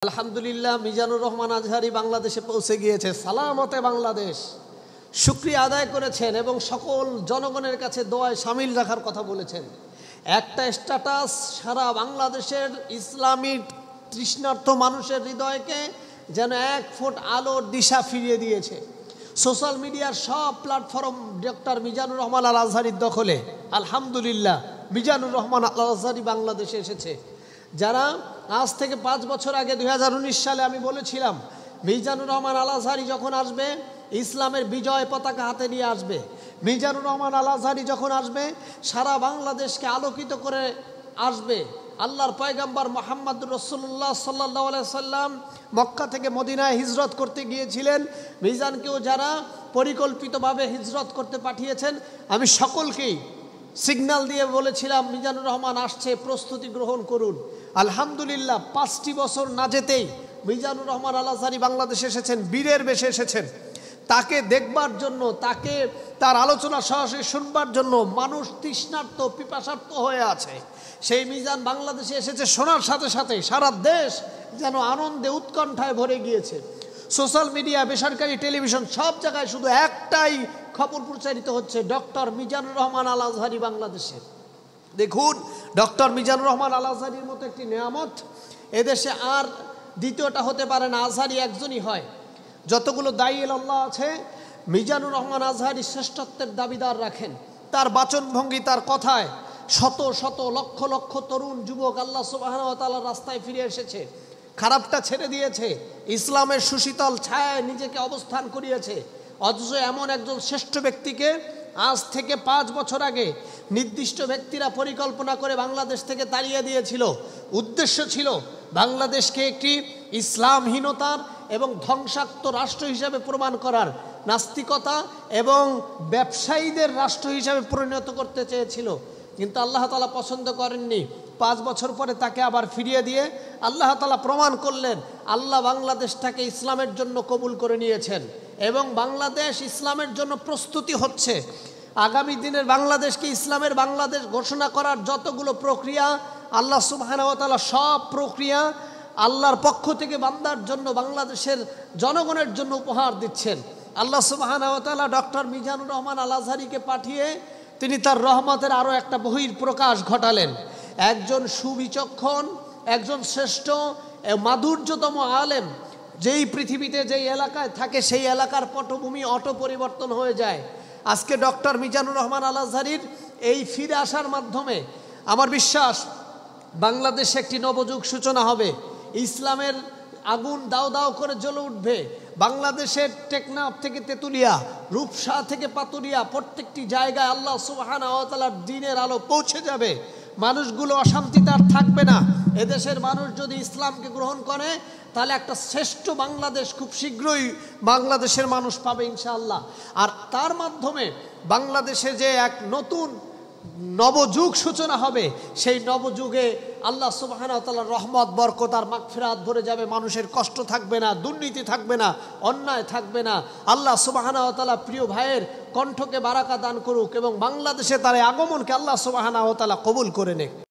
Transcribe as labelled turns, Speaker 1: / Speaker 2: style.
Speaker 1: আলহামদুলিল্লাহ মিজানুর রহমান আজহারি বাংলাদেশে পৌঁছে গিয়েছে। সালামতে বাংলাদেশ শুকরিয়া আদায় করেছেন এবং সকল জনগণের কাছে দোয়ায় শামিল রাখার কথা বলেছেন। একটা স্ট্যাটাস সারা বাংলাদেশের ইসলামী তৃষ্ণার্ত মানুষের হৃদয়কে যেন এক ফুট আলোর দিশা ফিরিয়ে দিয়েছে। সোশ্যাল মিডিয়ার সব প্ল্যাটফর্ম ডক্টর মিজানুর রহমান আল আজহারির দখলে। আলহামদুলিল্লাহ মিজানুর রহমান আল আজহারি বাংলাদেশে এসেছে। যারা আজ থেকে 5 বছর আগে 2019 সালে আমি বলেছিলাম মিজানুর রহমান আল আজহারি যখন আসবে ইসলামের বিজয় পতাকা হাতে নিয়ে আসবে, মিজানুর রহমান আল আজহারি যখন আসবে সারা বাংলাদেশকে আলোকিত করে আসবে। আল্লাহর পয়গম্বর মুহাম্মদুর রাসূলুল্লাহ সাল্লাল্লাহু আলাইহি সাল্লাম মক্কা থেকে মদিনায় হিজরত করতে গিয়েছিলেন। মিজানকেও যারা পরিকল্পিতভাবে হিজরত করতে পাঠিয়েছেন আমি সকলকেই সিগন্যাল দিয়ে বলেছিলাম মিজানুর রহমান আসছে, প্রস্তুতি গ্রহণ করুন। আলহামদুলিল্লাহ 5টি বছর না যেতেই মিজানুর রহমান আল আজহারি বাংলাদেশে এসেছেন, বীরের বেশে এসেছেন। তাকে দেখবার জন্য, তাকে তার আলোচনা সরাসরি শুনবার জন্য মানুষ তৃষ্ণার্ত পিপাসার্ত হয়ে আছে। সেই মিজান বাংলাদেশে এসেছে, শোনার সাথে সাথে সারা দেশ যেন আনন্দে উৎকণ্ঠায় ভরে গিয়েছে। সোশ্যাল মিডিয়া, বেসরকারি টেলিভিশন সব জায়গায় শুধু একটাই খবর প্রচারিত হচ্ছে, ডক্টর মিজানুর রহমান আল আজহারি বাংলাদেশে। দেখুন, ডক্টর মিজানুর রহমান আল আজহারির মতো একটি নিয়ামত এদেশে আর দ্বিতীয়টা হতে পারে না। আজহারি একজনই হয়। যতগুলো দায়ীল আল্লাহ আছে মিজানুর রহমান আজহারি শ্রেষ্ঠত্বের দাবিদার রাখেন। তার বাচনভঙ্গি, তার কথায় শত শত লক্ষ লক্ষ তরুণ যুবক আল্লাহ সুবহানাহু ওয়া তাআলার রাস্তায় ফিরে এসেছে, খারাপটা ছেড়ে দিয়েছে, ইসলামের সুশীতল ছায়ায় নিজেকে অবস্থান করিয়েছে। অথচ এমন একজন শ্রেষ্ঠ ব্যক্তিকে আজ থেকে 5 বছর আগে নির্দিষ্ট ব্যক্তিরা পরিকল্পনা করে বাংলাদেশ থেকে তাড়িয়ে দিয়েছিল। উদ্দেশ্য ছিল বাংলাদেশকে একটি ইসলামহীনতার এবং ধ্বংসাত্মক রাষ্ট্র হিসাবে প্রমাণ করার, নাস্তিকতা এবং ব্যবসায়ীদের রাষ্ট্র হিসাবে পরিণত করতে চেয়েছিল। কিন্তু আল্লাহ তাআলা পছন্দ করেননি। 5 বছর পরে তাকে আবার ফিরিয়ে দিয়ে আল্লাহ তাআলা প্রমাণ করলেন আল্লাহ বাংলাদেশটাকে ইসলামের জন্য কবুল করে নিয়েছেন এবং বাংলাদেশ ইসলামের জন্য প্রস্তুতি হচ্ছে। আগামী দিনের বাংলাদেশকে ইসলামের বাংলাদেশ ঘোষণা করার যতগুলো প্রক্রিয়া আল্লাহ সুবহানাহু ওয়া তাআলা সব প্রক্রিয়া আল্লাহর পক্ষ থেকে বান্দার জন্য, বাংলাদেশের জনগণের জন্য উপহার দিচ্ছেন। আল্লাহ সুবহানাহু ওয়া তাআলা ডক্টর মিজানুর রহমান আল আজহারিকে পাঠিয়ে তিনি তার রহমতের আরও একটা বহির প্রকাশ ঘটালেন। একজন সুবিচক্ষণ, একজন শ্রেষ্ঠ মাধুর্যতম আলেম যেই পৃথিবীতে যেই এলাকায় থাকে সেই এলাকার পটভূমি অটো পরিবর্তন হয়ে যায়। আজকে ডক্টর মিজানুর রহমান আল আজহারির এই ফিরে আসার মাধ্যমে আমার বিশ্বাস বাংলাদেশে একটি নবযুগ সূচনা হবে। ইসলামের আগুন দাও দাও করে জ্বলে উঠবে। বাংলাদেশের টেকনাফ থেকে তেতুলিয়া, রূপসা থেকে পাতুরিয়া, প্রত্যেকটি জায়গায় আল্লাহ সুবহানাহু ওয়া তাআলার দ্বীনের আলো পৌঁছে যাবে। মানুষগুলো অশান্তিতে আর থাকবে না। এদেশের মানুষ যদি ইসলামকে গ্রহণ করে তাহলে একটা শ্রেষ্ঠ বাংলাদেশ খুব শীঘ্রই বাংলাদেশের মানুষ পাবে ইনশাআল্লাহ। আর তার মাধ্যমে বাংলাদেশে যে এক নতুন নবযুগ সূচনা হবে, সেই নবযুগে আল্লাহ সুবহানাহু ওয়া তাআলার রহমত, বরকত আর মাগফিরাত ভরে যাবে। মানুষের কষ্ট থাকবে না, দুর্নীতি থাকবে না, অন্যায় থাকবে না। আল্লাহ সুবহানাহু ওয়া তাআলা প্রিয় ভাইয়ের কণ্ঠকে বারাকা দান করুক এবং বাংলাদেশে তার আগমনকে আল্লাহ সুবহানাহু ওয়া তাআলা কবুল করে নেক।